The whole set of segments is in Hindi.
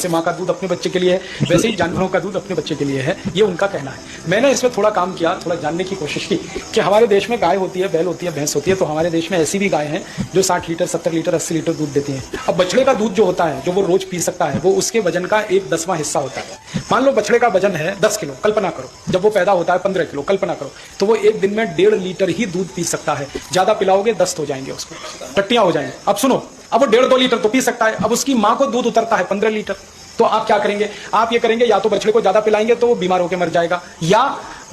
जैसे माँ का दूध अपने बच्चे के लिए है, वैसे ही जानवरों का दूध अपने बच्चे के लिए है, ये उनका कहना है। मैंने इसमें थोड़ा काम किया, थोड़ा जानने की कोशिश की कि हमारे देश में गाय होती है, बैल होती है, भैंस होती है, तो हमारे देश में ऐसी भी गाय हैं जो 60 लीटर, 70 लीटर, 80 लीटर दूध देती हैं। अब बछड़े का दूध जो होता है, जो वो रोज पी सकता है, वो उसके वजन का 1/10वां हिस्सा होता है। मान लो बछड़े का वजन है 10 किलो, कल्पना करो, जब वो पैदा होता है 15 किलो, कल्पना करो, तो वो एक दिन में 1.5 लीटर ही दूध पी सकता है। ज्यादा पिलाओगे दस्त हो जाएंगे, उसको टट्टियां हो जाएंगे। अब सुनो, अब वो 1.5-2 लीटर तो पी सकता है, अब उसकी माँ को दूध उतरता है 15 लीटर, तो आप क्या करेंगे? आप ये करेंगे, या तो बछड़े को ज्यादा पिलाएंगे तो वो बीमार होकर मर जाएगा, या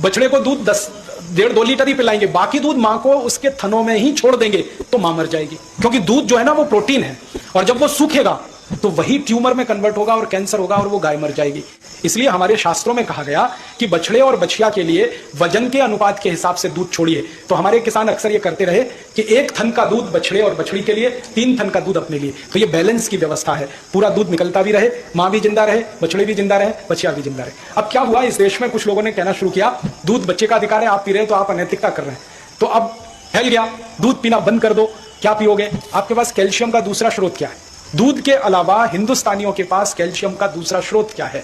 बछड़े को दूध 1.5-2 लीटर ही पिलाएंगे, बाकी दूध माँ को उसके थनों में ही छोड़ देंगे, तो माँ मर जाएगी। क्योंकि दूध जो है ना वो प्रोटीन है, और जब वो सूखेगा तो वही ट्यूमर में कन्वर्ट होगा और कैंसर होगा और वो गाय मर जाएगी। इसलिए हमारे शास्त्रों में कहा गया कि बछड़े और बछिया के लिए वजन के अनुपात के हिसाब से दूध छोड़िए। तो हमारे किसान अक्सर ये करते रहे कि 1 थन का दूध बछड़े और बछड़ी के लिए, 3 थन का दूध अपने लिए। तो ये बैलेंस की व्यवस्था है, पूरा दूध निकलता भी रहे, माँ भी जिंदा रहे, बछड़े भी जिंदा रहे, बछिया भी जिंदा रहे। अब क्या हुआ, इस देश में कुछ लोगों ने कहना शुरू किया दूध बच्चे का अधिकार है, आप पी रहे हो तो आप अनैतिकता कर रहे हैं। तो अब फैल गया, दूध पीना बंद कर दो। क्या पियोगे? आपके पास कैल्शियम का दूसरा स्रोत क्या है? दूध के अलावा हिंदुस्तानियों के पास कैल्शियम का दूसरा स्रोत क्या है?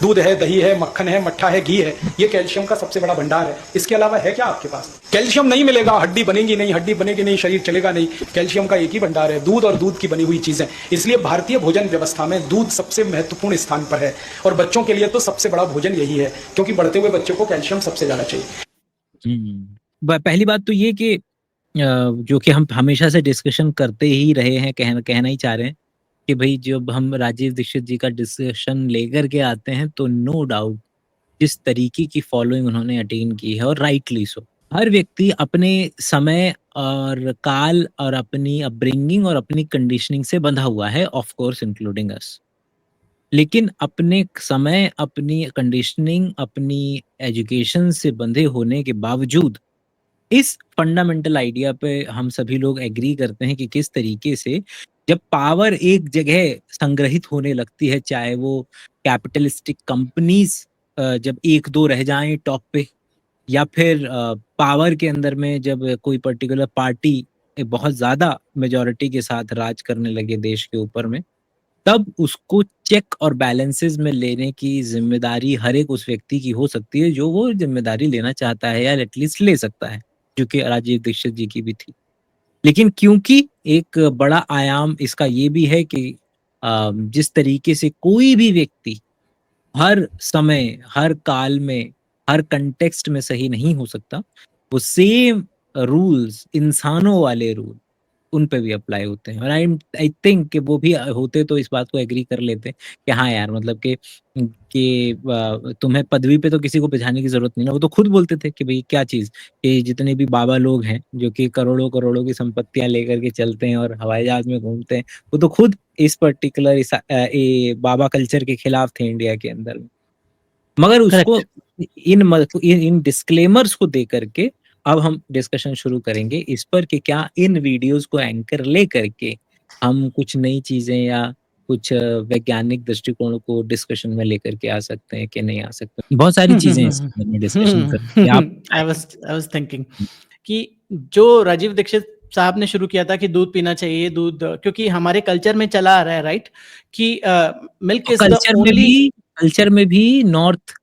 दूध है, दही है, मक्खन है, मट्ठा है, घी है, ये कैल्शियम का सबसे बड़ा भंडार है। इसके अलावा है क्या आपके पास? कैल्शियम नहीं मिलेगा, हड्डी बनेगी नहीं, हड्डी बनेगी नहीं, शरीर चलेगा नहीं। कैल्शियम का एक ही भंडार है, दूध और दूध की बनी हुई चीजें। इसलिए भारतीय भोजन व्यवस्था में दूध सबसे महत्वपूर्ण स्थान पर है, और बच्चों के लिए तो सबसे बड़ा भोजन यही है, क्योंकि बढ़ते हुए बच्चे को कैल्शियम सबसे ज्यादा चाहिए। पहली बात तो ये कि जो कि हम हमेशा से डिस्कशन करते ही रहे हैं, कहना ही चाह रहे हैं कि भाई जब हम राजीव दीक्षित जी का डिस्कशन लेकर के आते हैं तो नो डाउट जिस तरीके की फॉलोइंग उन्होंने अटेन की है, और राइटली सो। हर व्यक्ति अपने समय और काल और अपनी अपब्रिंगिंग और अपनी कंडीशनिंग से बंधा हुआ है, ऑफ कोर्स इंक्लूडिंग अस। लेकिन अपने समय, अपनी कंडीशनिंग, अपनी एजुकेशन से बंधे होने के बावजूद इस फंडामेंटल आइडिया पे हम सभी लोग एग्री करते हैं कि किस तरीके से जब पावर एक जगह संग्रहित होने लगती है, चाहे वो कैपिटलिस्टिक कंपनीज जब 1-2 रह जाएं टॉप पे, या फिर पावर के अंदर में जब कोई पर्टिकुलर पार्टी बहुत ज्यादा मेजॉरिटी के साथ राज करने लगे देश के ऊपर में, तब उसको चेक और बैलेंसेस में लेने की जिम्मेदारी हर एक उस व्यक्ति की हो सकती है जो वो जिम्मेदारी लेना चाहता है, या एटलीस्ट ले सकता है, जो कि राजीव दीक्षित जी की भी थी। लेकिन क्योंकि एक बड़ा आयाम इसका ये भी है कि जिस तरीके से कोई भी व्यक्ति हर समय, हर काल में, हर कंटेक्स्ट में सही नहीं हो सकता, वो सेम रूल्स, इंसानों वाले रूल उन पे भी अप्लाई होते हैं। और आई थिंक कि वो भी होते तो इस बात को एग्री कर लेते कि हाँ यार, मतलब कि तुम्हें पदवी पे तो किसी को बिठाने की जरूरत नहीं ना। वो तो खुद बोलते थे कि भाई क्या चीज, कि जितने भी बाबा लोग हैं जो कि करोड़ों करोड़ों की संपत्तियां लेकर के चलते हैं और हवाई जहाज में घूमते हैं, वो तो खुद इस पर्टिकुलर बाबा कल्चर के खिलाफ थे इंडिया के अंदर में। मगर उसको इन डिस्क्लेमर्स को दे करके अब हम डिस्कशन शुरू करेंगे इस पर कि क्या इन वीडियोस को एंकर ले करके हम कुछ नई चीजें या कुछ वैज्ञानिक दृष्टिकोण को डिस्कशन में लेकर के आ सकते हैं कि नहीं आ सकते। बहुत सारी चीजें इसमें डिस्कशन करते हैं। आई वाज थिंकिंग कि जो राजीव दीक्षित साहब ने शुरू किया था कि दूध पीना चाहिए, दूध, क्योंकि हमारे कल्चर में चला आ रहा है, राइट, कि milk is the only. Culture में भी नॉर्थ,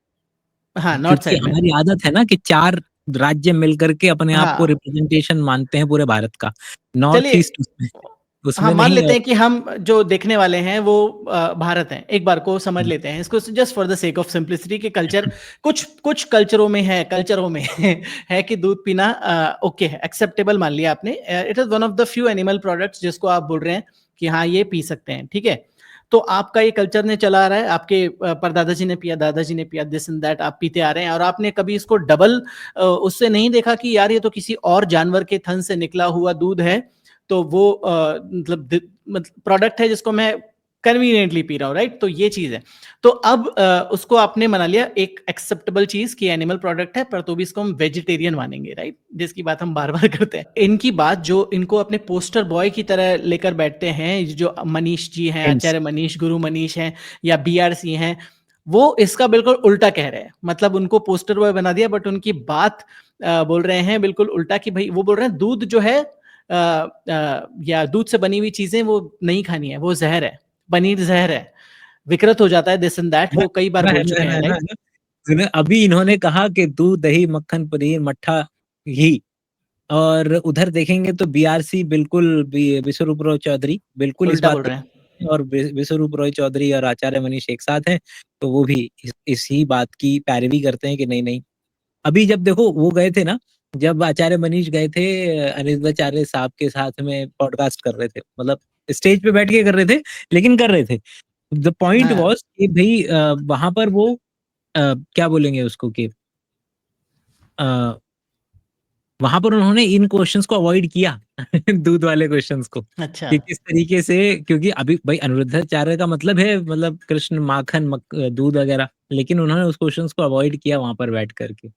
हाँ, नॉर्थ साइड में हमारी आदत है ना कि 4 राज्य मिलकर के अपने आप को रिप्रेजेंटेशन मानते हैं पूरे भारत का। नॉर्थ ईस्ट उसमें हाँ, मान नहीं लेते हैं कि हम जो देखने वाले हैं वो भारत हैं, एक बार को समझ लेते हैं इसको, just for the sake of simplicity के कल्चर कुछ कल्चरों में है कि दूध पीना ओके है, एक्सेप्टेबल मान लिया आपने। It is one of the few animal products जिसको आप बोल रहे हैं कि हाँ ये पी सकते हैं, ठीक है। तो आपका ये कल्चर ने चला आ रहा है, आपके परदादाजी ने पिया, दादाजी ने पिया, दिस एंड दैट आप पीते आ रहे हैं, और आपने कभी इसको डबल उससे नहीं देखा कि यार ये तो किसी और जानवर के थन से निकला हुआ दूध है, तो वो मतलब प्रोडक्ट है जिसको मैं कन्वीनियंटली पी रहा हूँ, राइट। तो ये चीज है। तो अब उसको आपने बना लिया एक एक्सेप्टेबल चीज कि एनिमल प्रोडक्ट है, पर तो भी इसको हम वेजिटेरियन मानेंगे, राइट, जिसकी बात हम बार बार करते हैं। इनकी बात जो इनको अपने पोस्टर बॉय की तरह लेकर बैठते हैं, जो मनीष जी हैं, आचार्य मनीष, गुरु मनीष हैं, या BRC हैं, वो इसका बिल्कुल उल्टा कह रहे हैं। मतलब उनको पोस्टर बॉय बना दिया, बट उनकी बात बोल रहे हैं बिल्कुल उल्टा, कि भाई वो बोल रहे हैं दूध जो है या दूध से बनी हुई चीजें वो नहीं खानी है, वो जहर है, पनीर जहर है, विकृत हो जाता है, दिस एंड दैट, वो कई बार बोल चुके हैं, राइट? सुने, अभी इन्होंने कहा कि दूध दही मक्खन पनीर मट्ठा घी, और उधर देखेंगे तो बीआरसी बिल्कुल विश्वरूप रॉय चौधरी बिल्कुल इस उल्टा बात बोल पे रहे हैं। और विश्वरूप रॉय चौधरी और आचार्य मनीष एक साथ हैं, तो वो भी इसी बात की पैरवी करते हैं कि नहीं नहीं। अभी जब देखो वो गए थे ना, जब आचार्य मनीष गए थे अनिरुद्धाचार्य साहब के साथ में पॉडकास्ट कर रहे थे, मतलब स्टेज पे बैठ के कर रहे थे, लेकिन कर रहे थे। द पॉइंट हाँ, वाज कि भाई वहां पर वो क्या बोलेंगे उसको कि वहां पर उन्होंने इन क्वेश्चंस को अवॉइड किया दूध वाले क्वेश्चंस को, अच्छा। कि किस तरीके से, क्योंकि अभी भाई अनिरुद्धाचार्य का मतलब है मतलब कृष्ण माखन दूध वगैरह, लेकिन उन्होंने उस क्वेश्चंस को अवॉइड किया वहां पर बैठ करके।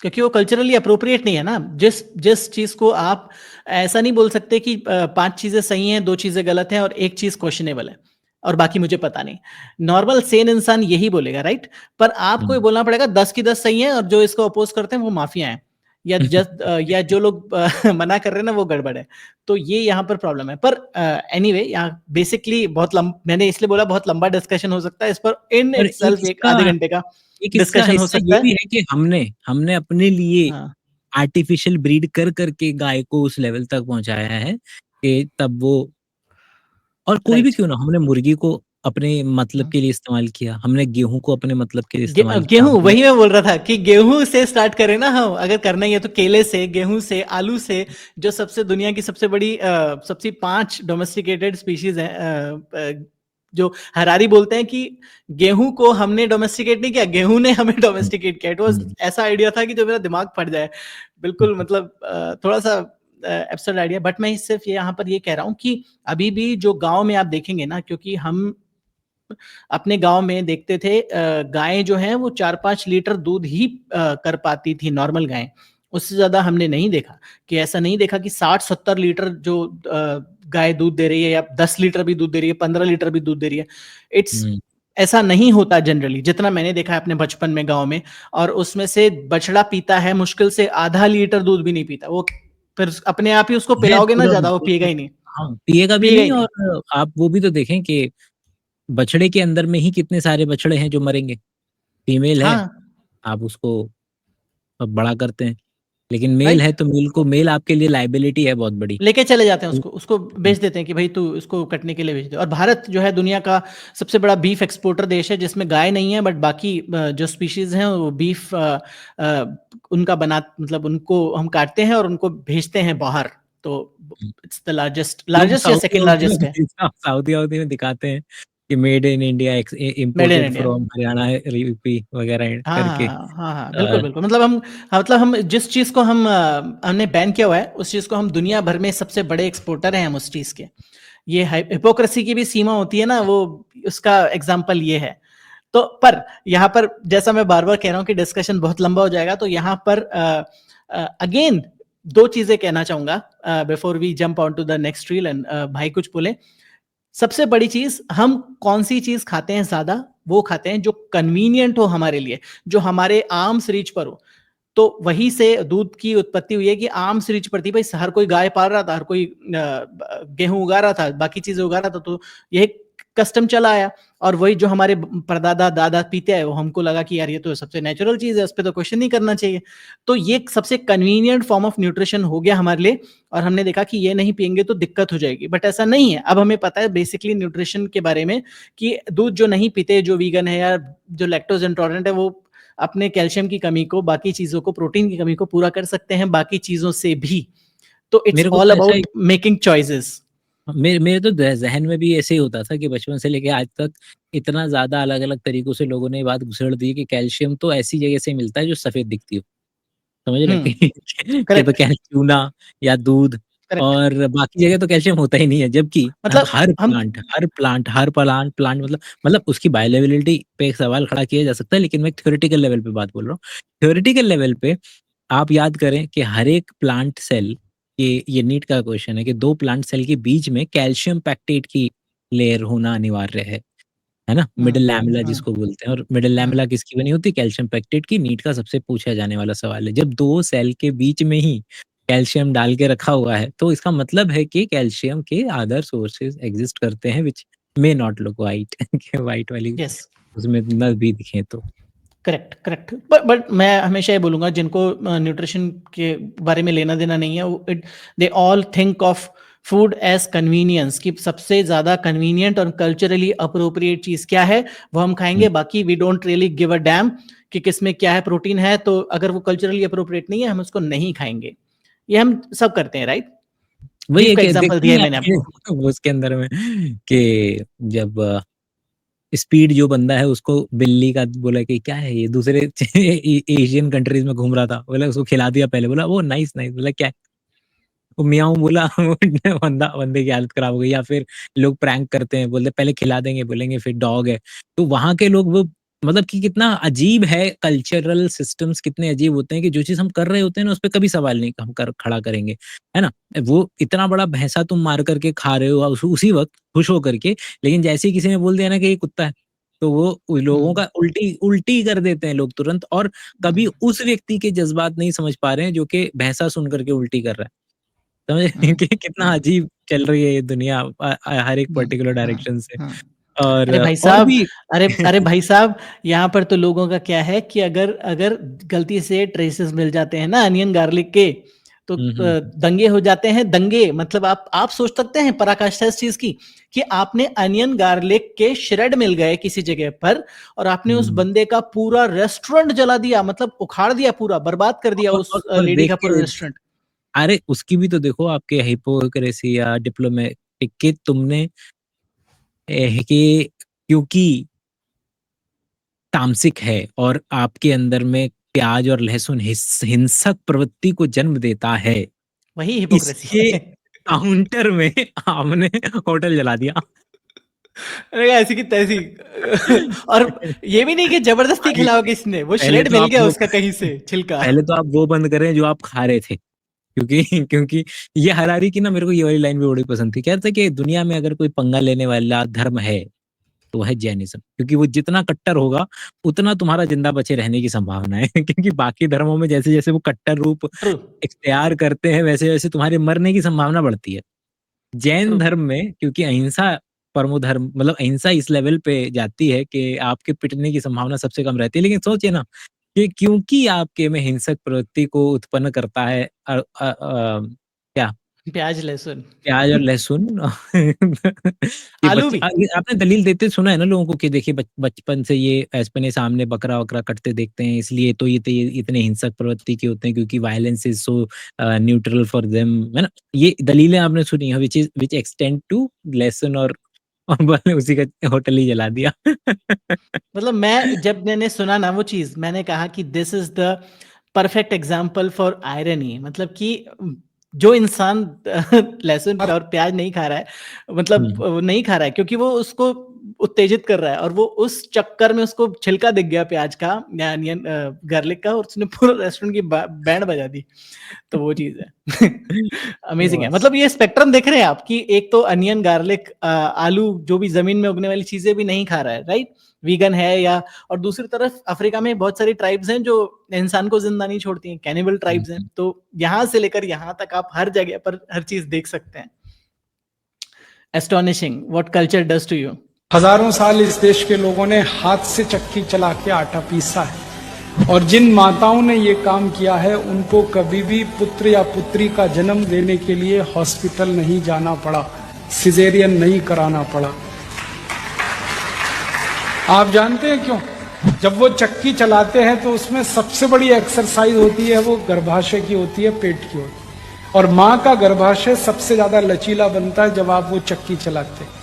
क्योंकि वो कल्चरली अप्रोप्रिएट नहीं है ना। जिस जिस चीज को आप ऐसा नहीं बोल सकते कि 5 चीजें सही हैं, 2 चीजें गलत हैं और एक चीज क्वेश्चनेबल है और बाकी मुझे पता नहीं। नॉर्मल सेन इंसान यही बोलेगा, राइट? पर आपको ये बोलना पड़ेगा 10 की 10 सही है और जो इसको अपोज करते हैं वो माफिया हैं, या जो लोग मना कर रहे हैं ना वो गड़बड़ है। तो ये यहाँ पर प्रॉब्लम है। पर एनीवे, यहाँ बेसिकली मैंने इसलिए बोला बहुत लंबा डिस्कशन हो सकता है इस पर, इन और इटसेल्फ एक आधे घंटे का एक इसका डिस्कशन हो हिस्सा सकता ये भी है। है कि हमने अपने लिए हाँ, आर्टिफिशियल ब्रीड कर करके गाय को उस लेवल तक पहुंचाया है कि तब वो, और कोई भी राइट। क्यों ना, हमने मुर्गी को अपने मतलब के लिए इस्तेमाल किया, हमने गेहूं को अपने मतलब के लिए इस्तेमाल किया, गेहूं, हमने वही मैं बोल रहा था कि गेहूं से स्टार्ट करें ना हम, अगर करना ही है तो केले से, गेहूं से, आलू से, जो सबसे दुनिया की सबसे बड़ी सबसे 5 डोमेस्टिकेटेड स्पीशीज है। जो हरारी बोलते हैं कि गेहूं को हमने डोमेस्टिकेट नहीं किया, गेहूं ने हमें डोमेस्टिकेट किया। इट वाज ऐसा आइडिया था कि जो मेरा दिमाग फट जाए, बिल्कुल मतलब थोड़ा सा एब्सर्ड आइडिया। बट मैं सिर्फ यहाँ पर ये कह रहा हूँ कि अभी भी जो गांव में आप देखेंगे ना, क्योंकि हम अपने गांव में देखते थे गायें जो हैं वो 4-5 लीटर दूध ही कर पाती थी, नॉर्मल गायें। उससे ज्यादा हमने नहीं देखा, कि ऐसा नहीं देखा कि 60-70 लीटर जो गाय दूध दे रही है, या 10 लीटर भी दूध दे रही है, 15 लीटर भी दूध दे रही है। इट्स ऐसा नहीं होता जनरली, जितना मैंने देखा है अपने बचपन में गांव में। और उसमें से बछड़ा पीता है मुश्किल से आधा लीटर दूध भी नहीं पीता वो। फिर अपने आप ही उसको है पिलाओगे ना पूरा, ज्यादा, वो पिएगा ही नहीं। हाँ पिएगा भी पिएगा ही नहीं। नहीं। और आप वो भी तो देखें कि बछड़े के अंदर में ही कितने सारे बछड़े हैं जो मरेंगे, फीमेल है हाँ, आप उसको अब बड़ा करते हैं, लेकिन मेल राइट। है तो मेल आपके लिए लाइबिलिटी है बहुत बड़ी। लेके चले जाते हैं उसको, उसको बेच देते हैं कि भाई तू इसको कटने के लिए बेच दे। और भारत जो है दुनिया का सबसे बड़ा बीफ एक्सपोर्टर देश है, जिसमें गाय नहीं है, बट बाकी जो स्पीशीज हैं वो बीफ उनका बना, मतलब उनको हम काटते हैं और उनको भेजते हैं बाहर। तो इट्स द लार्जेस्ट लोग लार्जेस्ट या सेकंड लार्जेस्ट है। साउदी वाउदी में दिखाते हैं कि made in India, made in imported India. From Haryana UP वगैरह हाँ, करके। हाँ, हाँ, हाँ, बिल्कुल, बिल्कुल। मतलब हम, हाँ, मतलब हम जिस चीज को हमने बैन किया हुआ है, उस चीज को हम दुनिया भर में सबसे बड़े एक्सपोर्टर हैं हम उस चीज के। ये हिपोक्रेसी की भी सीमा होती है ना, वो उसका एग्जाम्पल ये है। तो पर यहाँ पर जैसा मैं बार बार कह रहा हूँ कि डिस्कशन बहुत लंबा हो जाएगा, तो यहाँ पर अगेन 2 चीजें कहना चाहूंगा before we jump on to the next reel, and भाई कुछ बोले। सबसे बड़ी चीज, हम कौन सी चीज खाते हैं ज्यादा? वो खाते हैं जो कन्वीनियंट हो हमारे लिए, जो हमारे आर्म्स रीच पर हो। तो वहीं से दूध की उत्पत्ति हुई है कि आर्म्स रीच पर थी भाई। हर कोई गाय पाल रहा था, हर कोई गेहूं उगा रहा था, बाकी चीजें उगा रहा था, तो यह कस्टम चला आया। और वही जो हमारे परदादा दादा पीते आए, वो हमको लगा कि यार ये तो सबसे नेचुरल चीज है, इस पर तो क्वेश्चन नहीं करना चाहिए। तो ये सबसे कन्वीनियंट फॉर्म ऑफ न्यूट्रिशन हो गया हमारे लिए। और हमने देखा कि ये नहीं पियेंगे तो दिक्कत हो जाएगी, बट ऐसा नहीं है। अब हमें पता है बेसिकली न्यूट्रिशन के बारे में, कि दूध जो नहीं पीते, जो वीगन है या जो लैक्टोज इंटॉलरेंट है, वो अपने कैल्शियम की कमी को, बाकी चीजों को, प्रोटीन की कमी को पूरा कर सकते हैं बाकी चीजों से भी। तो इट्स मेरे को ऑल तो ऐसा ही, अबाउट मेकिंग चॉइसेस। मेरे तो जहन में भी ऐसे ही होता था कि बचपन से लेके आज तक इतना ज्यादा अलग अलग तरीकों से लोगों ने ये बात घुसेड़ दी कि कैल्शियम तो ऐसी जगह से मिलता है जो सफेद दिखती हो, समझ रहे कि तो करेक्ट, क्या चूना या दूध, करेक्ट। और बाकी जगह तो कैल्शियम होता ही नहीं है, जबकि मतलब हम, हर प्लांट मतलब उसकी बायोअवेलेबिलिटी पे एक सवाल खड़ा किया जा सकता है, लेकिन मैं थ्योरेटिकल लेवल पे बात बोल रहा हूँ। थ्योरेटिकल लेवल पे आप याद करें कि हर एक प्लांट सेल, ये नीट का क्वेश्चन है कि 2 प्लांट सेल के बीच में कैल्शियम पैक्टेट की लेयर होना अनिवार्य है ना? मिडल लैमेला हम्म, जिसको बोलते हैं, और मिडल लैमेला किसकी बनी होती है? कैल्शियम पैक्टेट की। नीट का सबसे पूछा जाने वाला सवाल है, जब 2 सेल के बीच में ही कैल्शियम डाल के रखा हुआ है, तो इसका मतलब है कि कैल्शियम के अदर सोर्सेज एग्जिस्ट करते हैं, which may not look white कि वाइट वाली यस, उसमें न भी दिखे तो। Correct correct. बट मैं हमेशा ये बोलूंगा जिनको न्यूट्रिशन के बारे में लेना देना नहीं है, they all think of food as convenience, कि सबसे ज्यादा कन्वीनियंट और कल्चरली अप्रोप्रिएट चीज क्या है वो हम खाएंगे, बाकी we don't really give a damn कि किसमें क्या है, प्रोटीन है तो अगर वो कल्चरली अप्रोप्रिएट नहीं है हम उसको नहीं खाएंगे। ये हम सब करते हैं, राइट? वही बीफ है का कि एग्जांपल देखते दिया है नहीं मैंने आपको। वो उसके अंदर में कि जब स्पीड जो बंदा है उसको बिल्ली का बोला कि क्या है ये, दूसरे एशियन कंट्रीज में घूम रहा था, बोला उसको खिला दिया पहले, बोला वो नाइस नाइस, बोला क्या है? वो मियाऊं बोला बंदे की हालत खराब हो गई। या फिर लोग प्रैंक करते हैं, बोलते पहले खिला देंगे, बोलेंगे फिर डॉग है। तो वहां के लोग वो मतलब कि कितना अजीब है, कल्चरल सिस्टम्स कितने अजीब होते हैं कि जो चीज हम कर रहे होते हैं ना उस पर कभी सवाल नहीं हम खड़ा करेंगे, है ना? वो इतना बड़ा भैंसा तुम मार करके खा रहे हो उसी वक्त खुश होकर के, लेकिन जैसे ही किसी ने बोल दिया ना कि ये कुत्ता है, तो वो लोगों का उल्टी उल्टी कर देते हैं लोग तुरंत। और कभी उस व्यक्ति के जज्बात नहीं समझ पा रहे हैं जो कि भैंसा सुन करके उल्टी कर रहा है। समझ कि कितना अजीब चल रही है ये दुनिया हर एक पर्टिकुलर डायरेक्शन से। और अरे भाई और साहब, भी अरे भाई साहब, यहाँ पर तो लोगों का क्या है कि अगर अगर गलती से ट्रेसेस मिल जाते हैं ना अनियन गार्लिक के, तो दंगे हो जाते हैं। दंगे मतलब आप सोच सकते हैं पराकाष्ठा इस चीज की कि आपने अनियन गार्लिक के श्रेड मिल गए किसी जगह पर और आपने उस बंदे का पूरा रेस्टोरेंट जला दिया, मतलब उखाड़ दिया, पूरा बर्बाद कर दिया उस और लेडी का पूरा रेस्टोरेंट। अरे उसकी भी तो देखो आपके हिपोक्रेसी या डिप्लोमेटिक के तुमने कि क्योंकि तामसिक है और आपके अंदर में प्याज और लहसुन हिंसक प्रवृत्ति को जन्म देता है, वही हिपोक्रेसी इसके है। काउंटर में आपने होटल जला दिया। अरे ऐसी की तैसी। और ये भी नहीं कि जबरदस्ती भाई, खिलाओ किसने, वो पहले श्रेड तो मिल आप गया वो उसका कहीं से छिलका। पहले तो आप वो बंद करें जो आप खा रहे थे, क्योंकि क्योंकि ये हरारी की ना मेरे को ये वाली लाइन भी बड़ी पसंद थी। कहते कि दुनिया में अगर कोई पंगा लेने वाला धर्म है तो है जैनिज्म, क्योंकि वो जितना कट्टर होगा उतना तुम्हारा जिंदा बचे रहने की संभावना है क्योंकि बाकी धर्मों में जैसे जैसे वो कट्टर रूप ट्रू इख्तियार करते हैं वैसे वैसे तुम्हारे मरने की संभावना बढ़ती है। जैन ट्रू। धर्म में क्योंकि अहिंसा परमो धर्म, मतलब अहिंसा इस लेवल पे जाती है कि आपके पिटने की संभावना सबसे कम रहती है। लेकिन सोचिए ना कि क्योंकि आपके में हिंसक प्रवृत्ति को उत्पन्न करता है क्या प्याज लहसुन प्याज और लहसुन कि आलू बच्चे भी। आपने दलील देते सुना है ना लोगों को कि देखिए बचपन से ये अपने सामने बकरा वकरा कटते देखते हैं, इसलिए तो ये इतने हिंसक प्रवृत्ति के होते हैं क्योंकि violence is so neutral for them, है ना? ये दलीलें आपने सुनी है विच एक्सटेंड टू लेसन और बस उसी का होटल ही जला दिया। मतलब मैं जब मैंने सुना ना वो चीज, मैंने कहा कि this is the perfect example for irony. मतलब कि जो इंसान लहसुन और प्याज नहीं खा रहा है, मतलब वो नहीं खा रहा है क्योंकि वो उसको उत्तेजित कर रहा है, और वो उस चक्कर में उसको छिलका दिख गया प्याज का या अनियन गार्लिक का, और उसने पूरा रेस्टोरेंट की बैंड बजा दी। तो वो चीज है। अमेजिंग है। बस। मतलब ये स्पेक्ट्रम देख रहे हैं आप कि एक तो अनियन गार्लिक आलू जो भी जमीन में उगने वाली चीजें भी नहीं खा रहा है, राइट? वीगन है या, और दूसरी तरफ अफ्रीका में बहुत सारी ट्राइब्स हैं जो इंसान को जिंदा नहीं छोड़ती हैं, कैनिबल ट्राइब्स हैं। तो यहाँ से लेकर यहाँ तक आप हर जगह पर हर चीज देख सकते हैं। Astonishing what culture does to you. हजारों साल इस देश के लोगों ने हाथ से चक्की चला के आटा पीसा है, और जिन माताओं ने ये काम किया है उनको कभी भी पुत्र या पुत्री का जन्म देने के लिए हॉस्पिटल नहीं जाना पड़ा, सिजेरियन नहीं कराना पड़ा। आप जानते हैं क्यों? जब वो चक्की चलाते हैं तो उसमें सबसे बड़ी एक्सरसाइज होती है, वो गर्भाशय की होती है, पेट की होती है। और माँ का गर्भाशय सबसे ज्यादा लचीला बनता है जब आप वो चक्की चलाते हैं।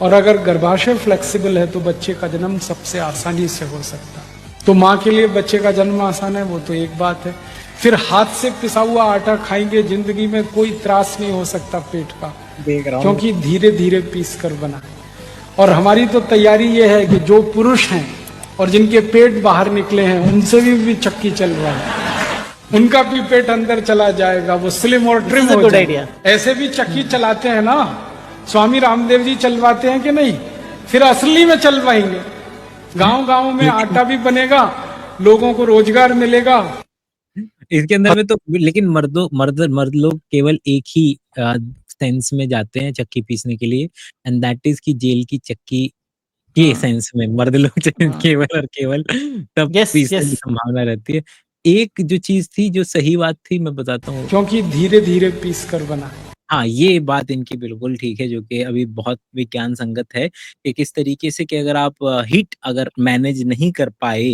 और अगर गर्भाशय फ्लेक्सिबल है तो बच्चे का जन्म सबसे आसानी से हो सकता है। तो माँ के लिए बच्चे का जन्म आसान है, वो तो एक बात है। फिर हाथ से पिसा हुआ आटा खाएंगे, जिंदगी में कोई त्रास नहीं हो सकता पेट का, देख रहा हूँ क्योंकि धीरे धीरे पीस कर बना है। और हमारी तो तैयारी ये है कि जो पुरुष हैं और जिनके पेट बाहर निकले हैं उनसे भी चक्की चल रहा है, उनका भी पेट अंदर चला जाएगा, वो स्लिम और ट्रिम हो जाएगा। ऐसे भी चक्की चलाते हैं ना, स्वामी रामदेव जी चलवाते हैं कि नहीं? फिर असली में चलवाएंगे। गांव गांव में आटा भी बनेगा, लोगों को रोजगार मिलेगा। इसके अंदर में तो लेकिन मर्द लोग केवल एक ही सेंस में जाते हैं चक्की पीसने के लिए, एंड दैट इज़ कि जेल की चक्की के सेंस में मर्द लोग केवल और केवल तब यस पीसने की यस संभावना रहती है। एक जो चीज़ थी जो सही बात थी मैं बताता हूँ। क्योंकि धीरे धीरे पीस कर बना। हाँ, ये बात इनकी बिल्कुल ठीक है जो कि अभी बहुत विज्ञान संगत है कि किस तरीके से कि अगर आप हीट अगर मैनेज नहीं कर पाए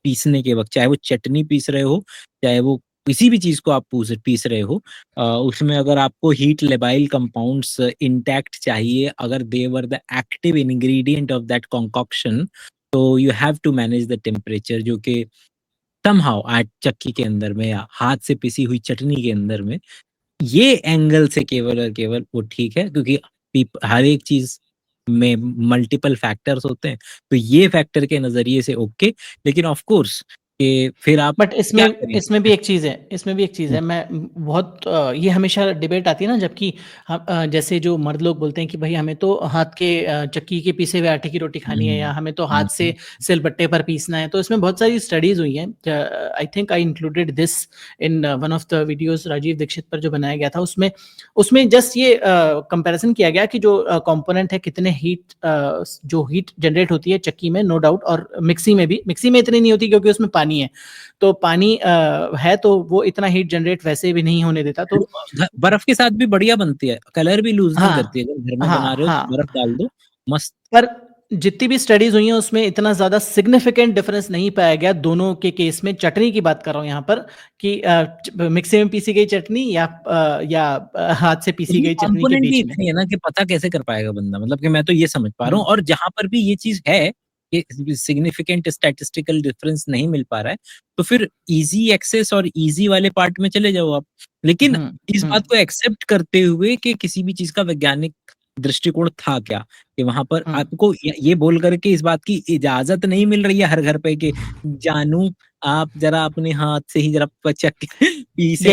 पीसने के वक़्त, चाहे वो चटनी पीस रहे हो, चाहे वो किसी भी चीज़ को आप पूस पीस रहे हो, उसमें अगर आपको हीट लेबाइल कंपाउंड्स इंटैक्ट चाहिए, अगर they were the active ingredient of that concoction, तो you have to manage the temperature जो कि समहाउ चक्की के अंदर में या हाथ से पिसी हुई चटनी के अंदर में, ये एंगल से केवल और केवल वो ठीक है क्योंकि हर एक चीज़ में मल्टीपल फैक्टर्स होते हैं, तो ये फैक्टर के नज़रिए से ओके, लेकिन ऑफ कोर्स कि फिर आप बट क्या इसमें करें? इसमें भी एक चीज़ है, इसमें भी एक चीज़ हुँ, है। मैं बहुत ये हमेशा डिबेट आती है ना, जबकि जैसे जो मर्द लोग बोलते हैं कि भाई हमें तो हाथ के चक्की के पीसे हुए आटे की रोटी खानी है, या हमें तो हाथ से सिलबट्टे पर पीसना है। तो इसमें बहुत सारी स्टडीज हुई हैं। I think I included this in one of the videos Rajiv Dikshit पर जो बनाया गया था। उसमें उसमें जस्ट ये कंपैरिजन किया गया कि जो कंपोनेंट है, कितने हीट जो हीट जनरेट होती है चक्की में, नो डाउट, और मिक्सी में भी। मिक्सी में इतनी नहीं होती क्योंकि उसमें पानी है, तो पानी है तो वो इतना हीट जनरेट वैसे भी नहीं होने देता। तो बर्फ के साथ भी बढ़िया बनती है, कलर भी लूज़ नहीं करती है, हाँ, अगर घर में बना हाँ, रहे हो तो हाँ। बर्फ डाल दो, मस्त। पर जितनी भी स्टडीज हुई हैं उसमें इतना ज़्यादा सिग्निफिकेंट डिफरेंस नहीं पाया गया दोनों के केस में। चटनी की बात कर रहा हूँ यहाँ पर कि मिक्सी में पीसी गई चटनी या हाथ से पीसी ये गई चटनी के कंपोनेंट ही बीच में। इतनी है ना कि पता कैसे कर पाएगा बंदा, मतलब कि मैं तो ये समझ पा रहा हूँ। हुँ, और जहाँ पर भी ये चीज़ है कि सिग्निफिकेंट स्टैटिस्टिकल डिफरेंस नहीं मिल पा रहा है, तो फिर ईज़ी एक्सेस और ईज़ी वाले पार्ट में चले जाओ आप। लेकिन हुँ, इस हुँ, बात को एक्सेप्ट करते हुए कि किसी भी चीज़ का वैज्ञानिक दृष्टिकोण था क्या, कि वहाँ पर हुँ। आपको ये बोल कर के इस बात की इजाज़त नहीं मिल रही है हर घर पे कि जानू आप ज़रा अपने हाथ से ही ज़रा पचक पीसें ज़रा।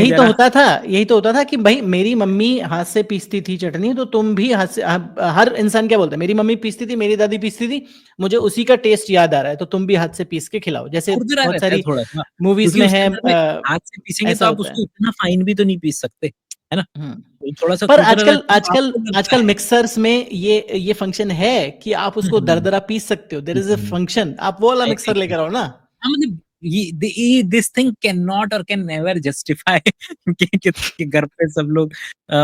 यही तो होता था कि भाई मेरी मम्मी हाथ से पीसती थी चटनी, तो तुम भी हाथ से। हर इंसान क्या बोलता है, मेरी मम्मी पीसती थी, मेरी दादी पीसती थी, मुझे उसी का टेस्ट याद आ रहा है, तो तुम भी हाथ से पीस के खिलाओ। जैसे खुरदरा बहुत रहता है सारी थोड़ा-सा, मूवीज क्योंकि में उसके है, अंदर में हाथ से पीसेंगे ऐसा तो आप होता है। उसको इतना फाइन भी तो नहीं पीस सकते, है ना? हुँ। वो थोड़ा-सा पर खुरदरा आजकल रहता है तो आजकल आपको लगता आजकल है। मिक्सर्स में ये फंक्शन है कि आप उसको हुँ, दरदरा पीस सकते हो। There is a um. Function. आप वो वाला आई मिक्सर एग्री। लेकर आओ ना। हाँ, मतलब ये दिस थिंग कैन नॉट और कैन नेवर जस्टिफाई कि घर पे सब लोग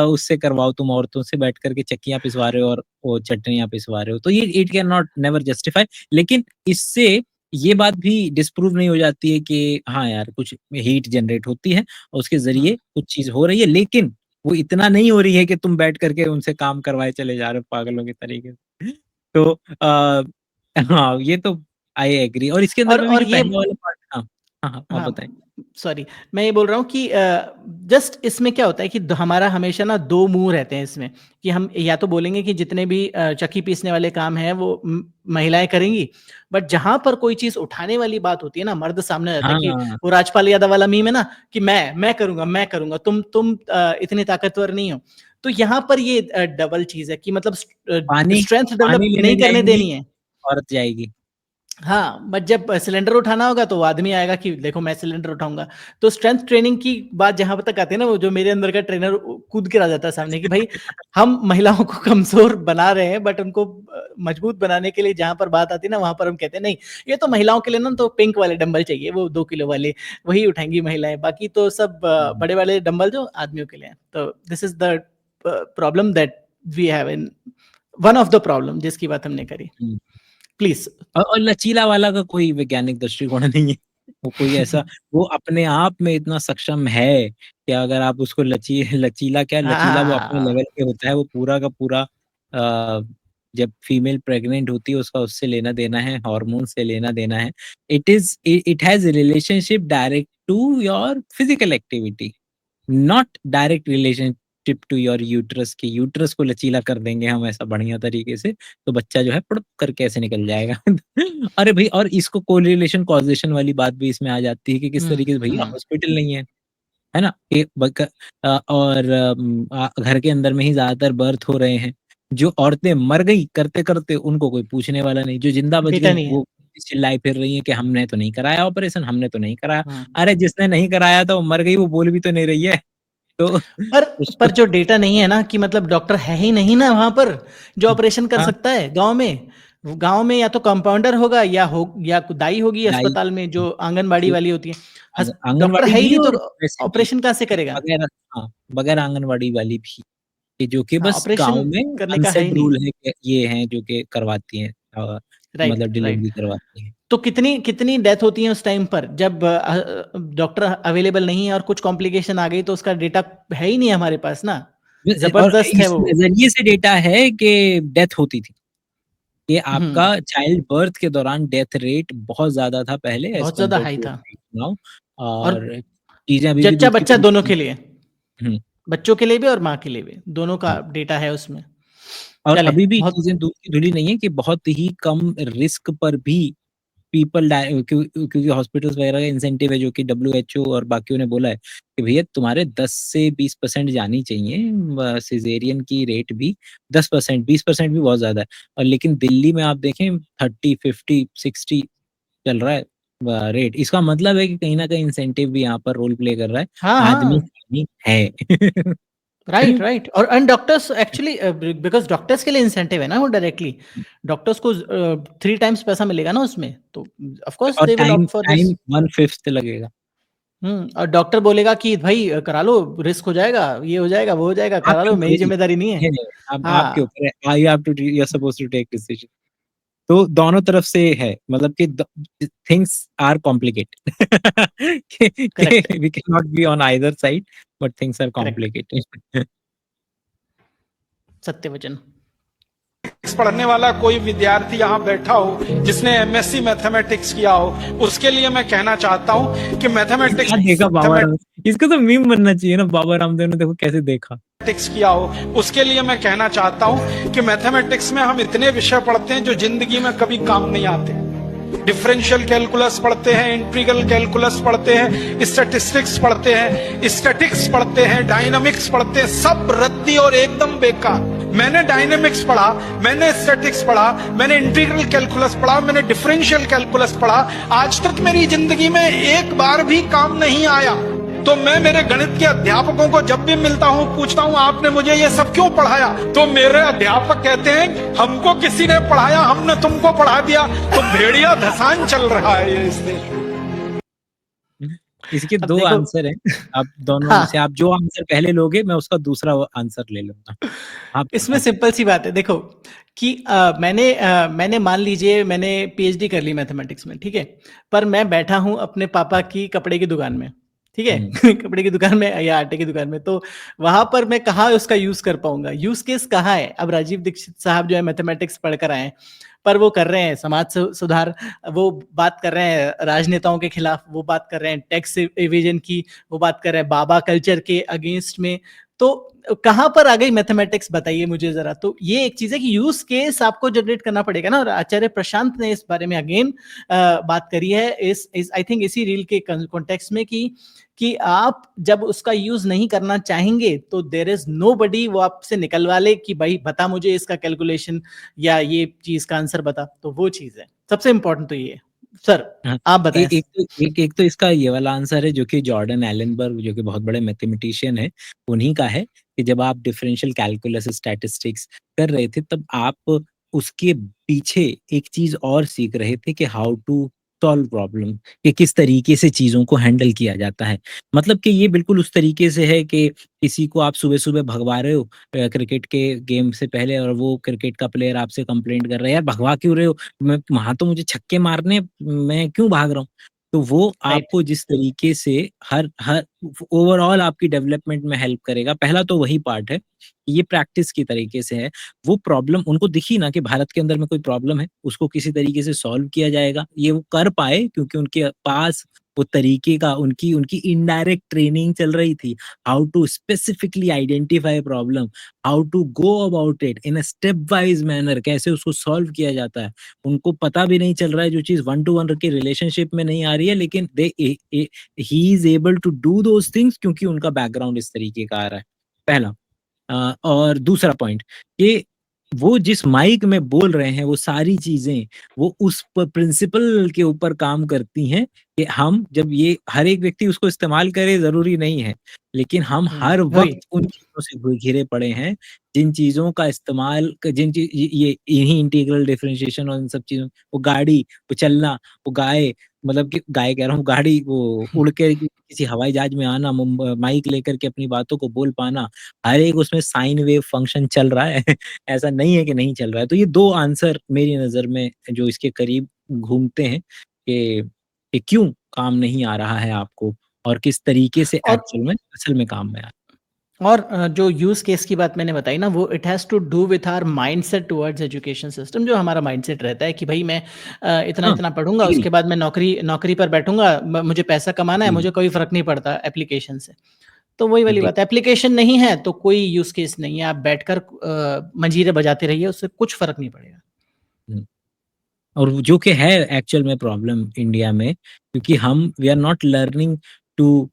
उससे करवाओ, तुम औरतों से बैठ कर के चक्कियाँ पिसवा रहे हो और वो चटनियाँ पिसवा रहे हो। तो ये it can not never justify, लेकिन इससे ये बात भी डिस्प्रूव नहीं हो जाती है कि हाँ यार, कुछ हीट जनरेट होती है और उसके हुँ। ज़रिए कुछ चीज़ हो रही है, लेकिन वो इतना नहीं हो रही है कि तुम बैठ कर के उनसे काम करवाए चले जा रहे हो पागलों के तरीके से। तो हाँ, ये तो आई एग्री। और इसके अंदर में भी और जो ये पहले वाला पार्ट। हाँ, हाँ, हाँ, आप बताएँ? हाँ, सॉरी, मैं ये बोल रहा हूँ कि जस्ट इसमें क्या होता है कि हमारा हमेशा ना 2 मुँह रहते हैं इसमें, कि हम या तो बोलेंगे कि जितने भी चक्की पीसने वाले काम हैं वो महिलाएँ करेंगी, बट जहाँ पर कोई चीज़ उठाने वाली बात होती है ना, मर्द सामने आ जाता है। कि हाँ, वो राजपाल यादव वाला मीम है ना, कि मैं करूँगा, तुम इतने ताकतवर नहीं हो। तो यहाँ पर ये डबल चीज़ है कि मतलब पानी स्ट्रेंथ पानी डेवलप लेने नहीं करने जाएँगी, देनी है। औरत जाएगी। हाँ, बट जब सिलेंडर उठाना होगा तो वो आदमी आएगा कि देखो मैं सिलेंडर उठाऊँगा। तो स्ट्रेंथ ट्रेनिंग की बात जहाँ तक आती है ना, वो जो मेरे अंदर का ट्रेनर कूद के आ जाता है सामने कि भाई हम महिलाओं को कमज़ोर बना रहे हैं, बट उनको मजबूत बनाने के लिए जहाँ पर बात आती है ना, वहाँ पर हम कहते हैं नहीं, ये तो महिलाओं के लिए ना तो पिंक वाले डंबल चाहिए, वो 2 किलो वाले, वही उठाएँगी महिलाएँ। बाकी तो सब हुँ, बड़े वाले डंबल जो आदमियों के लिए हैं। तो this is the problem that we have in one of the problem जिसकी बात हमने करी। हुँ। प्लीज़। और लचीला वाला का कोई वैज्ञानिक दृष्टिकोण नहीं है। वो कोई ऐसा, वो अपने आप में इतना सक्षम है कि अगर आप उसको लचीला क्या लचीला वो अपने हाँ। लेवल पे होता है, वो पूरा का पूरा जब फीमेल प्रेग्नेंट होती है उसका उससे लेना-देना है, हार्मोन से लेना-देना है। It has relationship direct to your physical activity, not direct relationship to your uterus, कि यूटेरस को लचीला कर देंगे हम ऐसा बढ़िया तरीके से, तो बच्चा जो है पुड़ुक करके ऐसे निकल जाएगा। अरे भई, और इसको कोरिलेशन कॉज़ेशन वाली बात भी इसमें आ जाती है कि किस हुँ, तरीके से भैया हुँ। हॉस्पिटल नहीं है ना? और घर के अंदर में ही ज़्यादातर बर्थ हो रहे हैं। जो औरतें मर गई करते-करते उनको कोई पूछने वाला नहीं, जो ज़िंदा बच बेटा गई नहीं है। वो चिल्लाई फिर रही हैं कि हमने तो नहीं कराया ऑपरेशन, हमने तो नहीं कराया। हुँ। अरे जिसने नहीं कराया था वो मर गई, वो बोल भी तो नहीं रही है। तो पर जो डेटा नहीं है ना कि मतलब डॉक्टर है ही नहीं ना वहां पर जो ऑपरेशन कर हाँ, सकता है गांव में या तो कंपाउंडर होगा या दाई होगी दाई अस्पताल में जो आंगनबाड़ी वाली होती है। डॉक्टर आंगनवाड़ी है ही भी नहीं तो और वैसे भी ऑपरेशन कहाँ से करेगा? बगैर, हाँ, बगैर आंगनवाड़ी वाली भी, कि जो कि हाँ, बस गाँव ऑपरेशन में करने का है ही अनसेड नहीं। रूल है कि ये हैं जो कि करवाती हैं, राइट, मतलब राइट। डिलीवरी करवाती हैं। तो कितनी कितनी डेथ होती है उस टाइम पर जब डॉक्टर अवेलेबल नहीं है और कुछ कॉम्प्लिकेशन आ गई तो उसका डेटा है ही नहीं हमारे पास ना। और जबरदस्त है इस वो। नज़रिए से डेटा है कि डेथ होती थी, कि आपका हम्म। चाइल्ड बर्थ के दौरान डेथ रेट बहुत ज़्यादा था पहले एज़ बहुत ज्यादा कम्पेयर हाई टू था। नाउ, और और चीज़ें अभी भी जच्चा दूध की बच्चा दोनों तरह। के लिए, हुँ, बच्चों के लिए भी और माँ के लिए भी, दोनों का हुँ। डेटा है उसमें। और चले अभी भी बहुत। चीज़ें दूध की धुली नहीं है, कि बहुत ही कम रिस्क पर भी पीपल डाई, क्योंकि हॉस्पिटल्स वगैरह का इंसेंटिव है, जो कि डब्ल्यूएचओ और बाकियों ने बोला है कि भैया तुम्हारे 10 से 20% जानी चाहिए सिजेरियन की रेट भी, 10%, 20% भी बहुत ज़्यादा है। और लेकिन दिल्ली में आप देखें 30, 50, 60 चल रहा है रेट। इसका मतलब है कि कहीं न कहीं इंसेंटिव भी यहाँ पर रोल प्ले कर रहा है। हाँ, आदमी हाँ। आदमी है। Right, right. और डॉक्टर्स एक्चुअली बिकॉज़ डॉक्टर्स के लिए इंसेंटिव है ना वो डायरेक्टली। डॉक्टर्स को 3 टाइम्स पैसा मिलेगा ना उसमें, तो ऑफ कोर्स और they will time opt for this. Time 1/5 लगेगा। और डॉक्टर बोलेगा कि भाई करा लो, रिस्क हो जाएगा, ये हो जाएगा, वो हो जाएगा, करा आपके लो, ऊपर मेरी है जी। ज़िम्मेदारी नहीं है। नहीं, नहीं, अब आपके हाँ, ऊपर है। You have to you are supposed to take decision. तो दोनों तरफ से है, मतलब कि things are complicated. Correct, we can not be on either side, but things are correct. Complicated. सत्य वचन। पढ़ने वाला कोई विद्यार्थी यहाँ बैठा हो जिसने एमएससी मैथमेटिक्स किया हो, उसके लिए मैं कहना चाहता हूँ कि मैथमेटिक्स क्या देखा बाबा राम, इसका तो मीम बनना चाहिए ना, बाबा रामदेव ने देखो कैसे देखा। किया हो, उसके लिए मैं कहना चाहता हूँ कि मैथमेटिक्स में हम इतने विषय पढ़ते हैं जो जिंदगी में कभी काम नहीं आते। डिफरेंशियल कैलकुलस पढ़ते हैं, इंटीग्रल कैलकुलस पढ़ते हैं, स्टैटिस्टिक्स पढ़ते हैं, स्टैटिक्स पढ़ते हैं, डायनामिक्स पढ़ते हैं, सब रद्दी और एकदम बेकार। मैंने डायनामिक्स पढ़ा, मैंने स्टैटिक्स पढ़ा, मैंने इंटीग्रल कैलकुलस पढ़ा, मैंने डिफरेंशियल कैलकुलस पढ़ा, आज तक मेरी जिंदगी में एक बार भी काम नहीं आया। तो मैं मेरे गणित के अध्यापकों को जब भी मिलता हूँ पूछता हूँ आपने मुझे ये सब क्यों पढ़ाया, तो मेरे अध्यापक कहते हैं हमको किसी ने पढ़ाया, हमने तुमको पढ़ा दिया। तो भेड़िया धसान चल रहा है ये इस देश में। इसके अब 2 देखो। आंसर हैं। आप दोनों में से हाँ, आप जो आंसर पहले लोगे, मैं उसका दूसरा आंसर ले लूँगा। आप इसमें बताओ। सिंपल सी बात है देखो कि मैंने मान लीजिए मैंने पीएचडी कर ली मैथमेटिक्स में, ठीक है। पर मैं बैठा हूँ अपने पापा की कपड़े की दुकान में, ठीक हुँ, है। कपड़े की दुकान में या आटे की दुकान में, तो वहां पर मैं कहाँ उसका यूज कर पाऊंगा? यूज केस कहाँ है? अब राजीव दीक्षित साहब जो है मैथमेटिक्स पढ़कर आए हैं, पर वो कर रहे हैं समाज सुधार, वो बात कर रहे हैं राजनेताओं के खिलाफ, वो बात कर रहे हैं टैक्स एविजन की, वो बात कर रहे हैं बाबा कल्चर के अगेंस्ट में। तो कहाँ पर आ गई मैथमेटिक्स बताइए मुझे जरा। तो ये एक चीज है कि यूज केस आपको जनरेट करना पड़ेगा ना। और आचार्य प्रशांत ने इस बारे में अगेन बात करी है इस आई थिंक इसी रील के कॉन्टेक्स्ट में कि आप जब उसका यूज नहीं करना चाहेंगे तो देयर इज नोबडी वो आपसे निकलवा ले कि भाई बता मुझे इसका कैलकुलेशन या ये चीज का आंसर बता। तो वो चीज है सबसे इंपॉर्टेंट। तो ये सर हाँ, आप बताएं। एक तो इसका ये वाला आंसर है, जो कि जॉर्डन एलेनबर्ग, जो कि बहुत बड़े मैथमेटिशियन है, उन्हीं का है, कि जब आप डिफरेंशियल कैलकुलस, स्टैटिस्टिक्स कर रहे थे, तब आप उसके पीछे एक चीज़ और सीख रहे थे, कि हाउ टू सॉल्व प्रॉब्लम, कि किस तरीके से चीज़ों को हैंडल किया जाता है। मतलब कि ये बिल्कुल उस तरीके से है कि किसी को आप सुबह-सुबह भगवा रहे हो क्रिकेट के गेम से पहले, और वो क्रिकेट का प्लेयर आपसे कंप्लेंट कर रहा है, "यार भगवा क्यों रहे हो? मैं वहाँ तो मुझे छक्के मारने, मैं क्यों भाग रहा हूँ?" तो वो राइट। आपको जिस तरीके से हर हर ओवरऑल आपकी डेवलपमेंट में हेल्प करेगा, पहला तो वही पार्ट है। ये प्रैक्टिस की तरीके से है। वो प्रॉब्लम उनको दिखी ना, कि भारत के अंदर में कोई प्रॉब्लम है, उसको किसी तरीके से सॉल्व किया जाएगा। ये वो कर पाए क्योंकि उनके पास वो तरीके का, उनकी उनकी इनडायरेक्ट ट्रेनिंग चल रही थी। How to specifically identify problem, how to go about it in a step wise manner, कैसे उसको सॉल्व किया जाता है। उनको पता भी नहीं चल रहा है, जो चीज़ 1 टू 1 के रिलेशनशिप में नहीं आ रही है, लेकिन he is able to do those things, क्योंकि उनका बैकग्राउंड इस तरीके का आ रहा है, पहला। और दूसरा पॉइंट, कि वो जिस माइक में बोल रहे हैं, वो सारी चीज़ें वो उस प्रिंसिपल के ऊपर काम करती हैं, कि हम जब ये हर एक व्यक्ति उसको इस्तेमाल करे ज़रूरी नहीं है, लेकिन हम हर वही। वक़्त उन चीज़ों से घिरे पड़े हैं, जिन चीज़ों का इस्तेमाल क जिन ची ये इन्हीं इंटीग्रल डिफरेंशिएशन और इन सब चीज़ों वो गाड़ी, वो चलना, वो गाय मतलब कि गाय कह रहा हूँ गाड़ी, वो उड़ के किसी हवाई जहाज में आना, माइक लेकर के अपनी बातों को बोल पाना, हर एक उसमें साइन वेव फंक्शन चल रहा है। ऐसा नहीं है कि नहीं चल रहा है। तो ये 2 आंसर मेरी नज़र में जो इसके करीब घूमते हैं कि क्यों काम नहीं आ रहा है आपको और किस तरीके से और असल में काम में आ जो यूज़ केस की बात मैंने बताई ना, वो it has to do with our mindset towards education system. जो हमारा माइंडसेट रहता है कि भई मैं इतना हाँ, इतना पढ़ूँगा, एग्री, उसके बाद मैं नौकरी नौकरी पर बैठूँगा, मुझे पैसा कमाना है, एग्री, मुझे कोई फ़र्क नहीं पड़ता एप्लीकेशन से। तो वही वाली एग्री। बात है, एप्लीकेशन नहीं है तो कोई यूज़ केस नहीं है, आप बैठकर मंजीरे बजाते रहिए, उससे कुछ फ़र्क नहीं पड़ेगा। हुँ, और वो जो कि है एक्चुअल में प्रॉब्लम इंडिया में क्योंकि हम we are not learning to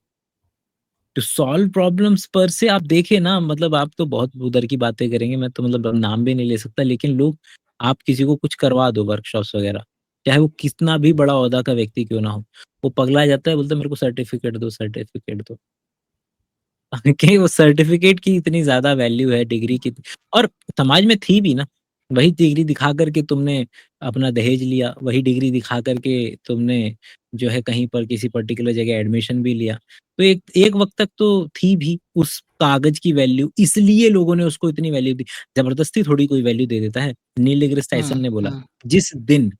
to solve problems पर से आप देखिए ना मतलब आप तो बहुत उधर की बातें करेंगे, मैं तो मतलब अब नाम भी नहीं ले सकता लेकिन लोग आप किसी को कुछ करवा दो वर्कशॉप्स वगैरह, चाहे वो कितना भी बड़ा ओहदा का व्यक्ति क्यों ना हो, वो पगला जाता है बोलता है मेरे को सर्टिफिकेट दो। कि वो सर्टिफिकेट की इतनी ज़्यादा वैल्यू है डिग्री की और समाज में थी भी ना, वही डिग्री दिखा कर के तुमने अपना दहेज लिया, वही डिग्री दिखा कर के तुमने जो है कहीं पर किसी पर्टिकुलर जगह एडमिशन भी लिया। तो एक एक वक़्त तक तो थी भी उस कागज़ की वैल्यू, इसलिए लोगों ने उसको इतनी वैल्यू दी। ज़बरदस्ती थोड़ी कोई वैल्यू दे देता है। नील डिग्रीज टाइसन हुँ, ने बोला, हुँ। जिस दिन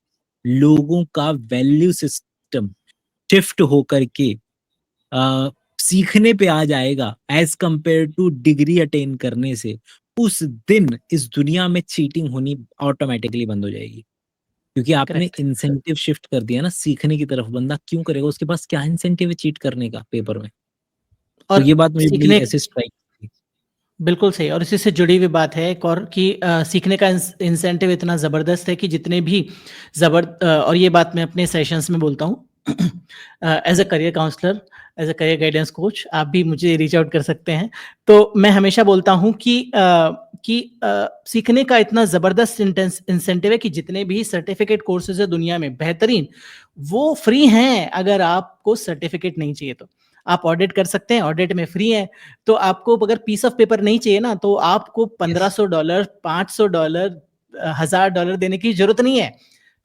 लोगों का वैल्यू सिस्टम शिफ्ट होकर के अ, सीखने पे आ जाएगा as compare two degree attain करने से, उस दिन इस दुनिया में चीटिंग होनी ऑटोमैटिकली बंद हो जाएगी। क्योंकि आपने करेक्ट। इंसेंटिव शिफ्ट कर दिया ना सीखने की तरफ, बंदा क्यों करेगा? उसके पास क्या इंसेंटिव है चीट करने का पेपर में? तो और ये बात मुझे बड़ी सीखने ऐसे स्ट्राइक की। बिल्कुल सही, और इसी से जुड़ी हुई बात है एक और कि सीखने का इंसेंटिव इतना ज़बरदस्त है कि जितने भी और ये बात मैं अपने सेशंस में बोलता हूँ as a career counsellor, as a career guidance coach, आप भी मुझे रीच आउट कर सकते हैं। तो मैं हमेशा बोलता हूँ कि सीखने का इतना ज़बरदस्त इंसेंटिव है कि जितने भी सर्टिफिकेट कोर्सेज है दुनिया में बेहतरीन, वो फ्री हैं अगर आपको सर्टिफिकेट नहीं चाहिए तो। आप ऑडिट कर सकते हैं, ऑडिट में फ्री है। तो आपको अगर पीस ऑफ पेपर नहीं चाहिए ना, तो आपको यस। $1500, $500, $1000 देने की ज़रूरत नहीं है।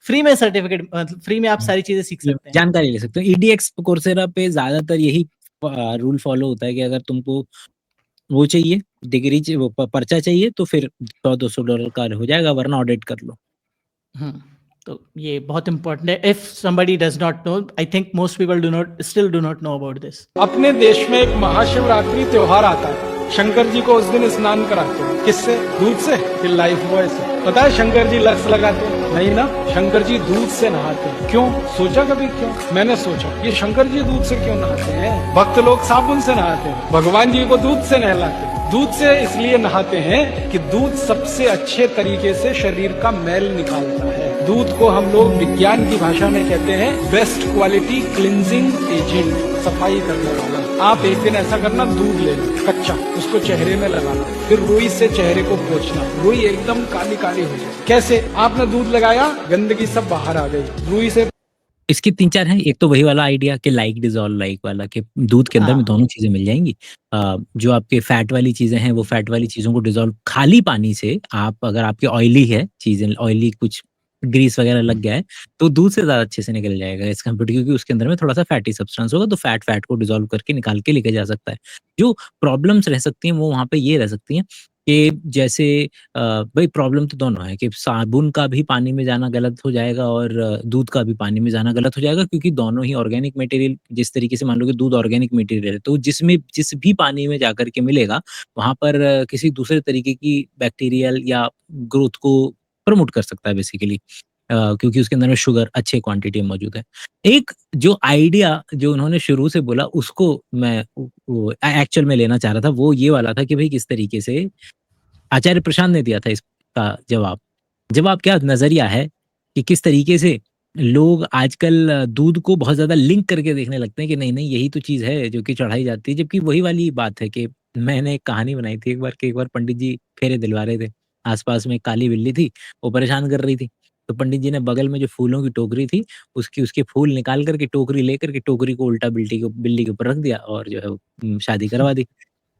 फ्री में सर्टिफ़िकेट, मतलब फ्री में आप हुँ, सारी चीज़ें सीख ये सकते हैं। जानकारी ले सकते हो। ईडीएक्स कोर्सेरा पे ज़्यादातर यही रूल फॉलो होता है कि अगर तुमको वो चाहिए, डिग्री चाहिए वो पर्चा चाहिए तो फिर $100-200 का हो जाएगा वरना ऑडिट कर लो। हुँ, तो ये बहुत इम्पोर्टेंट है। If somebody does not know, I think most people do not know about this. अपने देश में एक महाशिवरात्रि त्योहार आता है। शंकर जी को उस दिन स्नान कराते हैं। किससे? दूध से कि लाइफ बॉय से? पता है शंकर जी लक्स लगाते हैं? नहीं ना, शंकर जी दूध से नहाते हैं। क्यों? सोचा कभी क्यों? मैंने सोचा ये शंकर जी दूध से क्यों नहाते हैं? भक्त लोग साबुन से नहाते हैं, भगवान जी को दूध से नहलाते हैं। दूध से इसलिए नहाते हैं कि दूध सबसे अच्छे तरीके से शरीर का मैल निकालता है। दूध को हम लोग विज्ञान की भाषा में कहते हैं बेस्ट क्वालिटी क्लिनजिंग एजेंट, सफाई करने वाला। आप एक दिन ऐसा करना, दूध लेना कच्चा, उसको चेहरे में लगाना, फिर रुई से चेहरे को पोंछना, रुई एकदम काली काली हो जाए। कैसे? आपने दूध लगाया, गंदगी सब बाहर आ गई, रुई से। इसके 3-4 हैं, एक तो वही वाला आइडिया कि लाइक डिसॉल्व लाइक वाला कि दूध के अंदर में हाँ, दोनों चीज़ें मिल जाएँगी। जो आपके फैट वाली चीज़ें हैं, वो फैट वाली चीज़ों को डिसॉल्व खाली पानी से आप अगर आपकी ऑयली है चीज़ें, ऑयली कुछ ग्रीस वगैरह लग गया है, तो दूध से ज़्यादा अच्छे से निकल जाएगा एज़ कम्पेयर टू क्योंकि उसके अंदर में थोड़ा-सा फैटी सब्सटेंस होगा, तो फैट को डिसॉल्व करके निकाल के लेके जा सकता है। जो प्रॉब्लम्स रह सकती हैं, वो वहाँ पे ये रह सकती हैं कि जैसे भई प्रॉब्लम तो दोनों है कि साबुन का भी पानी में जाना गलत हो जाएगा और दूध का भी पानी में जाना गलत हो जाएगा क्योंकि दोनों ही ऑर्गेनिक मटेरियल जिस तरीके से मान लो कि दूध ऑर्गेनिक मटेरियल है, तो जिस भी पानी में जाकर के मिलेगा, वहाँ पर किसी दूसरे तरीके की बैक्टीरियल या ग्रोथ को प्रमोट कर सकता है बेसिकली क्योंकि उसके अंदर में शुगर अच्छे क्वांटिटी में मौजूद है। एक जो आइडिया जो उन्होंने शुरू से बोला उसको मैं वो एक्चुअल में लेना चाह रहा था, वो ये वाला था कि भई किस तरीके से आचार्य प्रशांत ने दिया था इसका जवाब। जवाब क्या नज़रिया है कि किस तरीके से लोग आजकल दूध को बहुत ज़्यादा लिंक करके देखने लगते हैं कि नहीं-नहीं यही तो चीज़ है जो कि चढ़ाई जाती है। जबकि वही वाली बात है कि मैंने एक कहानी बनाई थी एक बार कि एक बार पंडित जी फेरे दिलवा रहे थे। आस-पास में एक काली बिल्ली थी, वो परेशान कर रही थी। तो पंडित जी ने बगल में जो फूलों की टोकरी थी, उसके फूल निकाल कर के टोकरी लेकर के टोकरी को उल्टा बिल्ली के ऊपर रख दिया और जो है वो शादी करवा दी।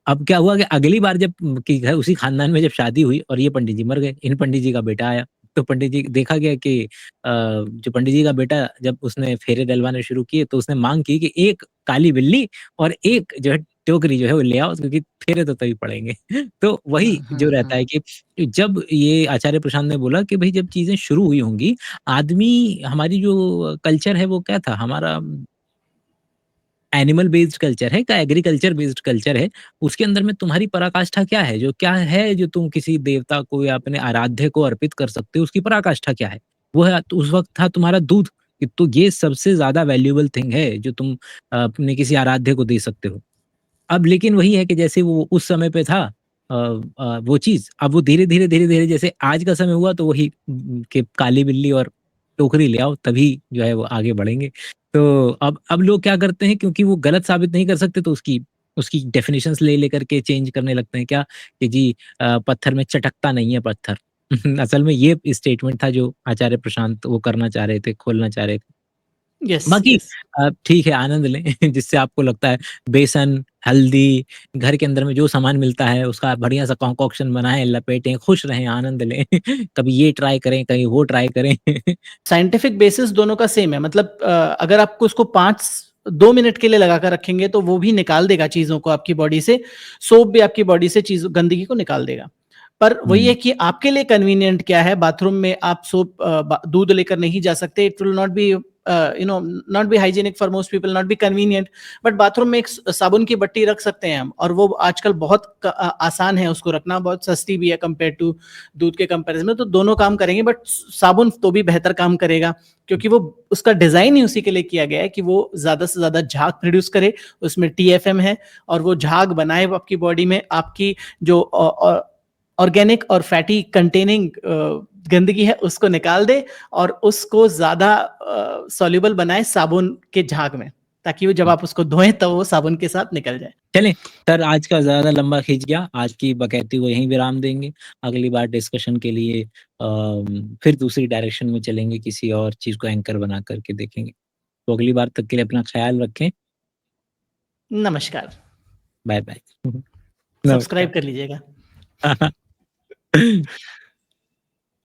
अब क्या हुआ कि अगली बार जब कि घर उसी खानदान में जब शादी हुई और ये पंडित जी मर गए, इन पंडित जी का बेटा आया। तो पंडित जी देखा गया कि जो पंडित जी का बेटा जब उसने फेरे डलवाने शुरू किए तो उसने माँग की कि एक काली बिल्ली और एक जो है टोकरी जो है वो ले आओ क्योंकि फेरे तो तभी पड़ेंगे। तो वही जो रहता है कि जब ये आचार्य प्रशांत ने बोला कि भई जब चीज़ें शुरू हुई होंगी, आदमी हमारी जो कल्चर है वो क्या था? हमारा एनिमल बेस्ड कल्चर है का एग्रीकल्चर बेस्ड कल्चर है, उसके अंदर में तुम्हारी पराकाष्ठा क्या है? जो क्या है जो तुम किसी देवता को या अपने आराध्य को अर्पित कर सकते हो, उसकी पराकाष्ठा क्या है? वो है तो उस वक़्त था तुम्हारा दूध, कि तो ये सबसे ज़्यादा वैल्यूएबल थिंग है जो तुम अपने किसी आराध्य को दे सकते हो। अब लेकिन वही है कि जैसे वो उस समय पे था वो चीज़, अब वो धीरे-धीरे जैसे आज का समय हुआ तो वही कि काली बिल्ली और टोकरी ले आओ तभी जो है वो आगे बढ़ेंगे। तो अब लोग क्या करते हैं क्योंकि वो गलत साबित नहीं कर सकते तो उसकी उसकी डेफिनिशंस ले कर के चेंज करने लगते हैं क्या कि जी पत्थर में चटकता नहीं है पत्थर। असल में ये स्टेटमेंट था जो आचार्य प्रशांत वो करना चाह रहे थे, खोलना चाह रहे थे। यस, बाकी यस। ठीक है आनंद लें जिससे आपको लगता है बेसन, हल्दी, घर के अंदर में जो सामान मिलता है उसका बढ़िया सा कॉन्कोक्शन बनाएँ, लपेटें, खुश रहें, आनंद लें। कभी ये ट्राई करें, कहीं वो ट्राई करें। साइंटिफिक बेसिस दोनों का सेम है, मतलब अगर आपको उसको 2 मिनट के लिए लगा कर रखेंगे तो वो भी निकाल देगा चीज़ों को आपकी बॉडी से। सोप भी आपकी बॉडी से चीज़ गंदगी को निकाल देगा। पर वही है हुँ, कि आपके लिए कन्वीनिएंट क्या है, बाथरूम में आप दूध लेकर नहीं जा सकते। It will not be not be hygienic for most people, not be convenient. But bathroom में एक साबुन की बट्टी रख सकते हैं हम, और वो आजकल बहुत आसान है उसको रखना, बहुत सस्ती भी है कंपेयर टू दूध के कंपैरिजन में। तो दोनों काम करेंगे, बट साबुन तो भी बेहतर काम करेगा, क्योंकि वो उसका डिजाइन ही उसी के लिए किया गया है कि वो ज्यादा से ज्यादा झाग प्रोड्यूस करे। उसमें TFM है और वो झाग बनाए आपकी बॉडी में आपकी जो ऑर्गेनिक और फैटी कंटेनिंग गंदगी है उसको निकाल दे, और उसको ज्यादा सॉल्युबल बनाए साबुन के झाग में, ताकि वो जब हुँ। आप उसको धोएं तो वो साबुन के साथ निकल जाए। चलें, सर आज का ज़्यादा लंबा खींच गया, आज की बकैती को यहीं विराम देंगे। अगली बार डिस्कशन के लिए फिर दूसरी डायरेक्शन में चलेंगे, किसी और चीज़ को एंकर बना कर के देखेंगे। तो अगली बार तक के लिए अपना ख़्याल रखें। नमस्कार। बाय-बाय। सब्सक्राइब नमस्कार। कर लीजिएगा।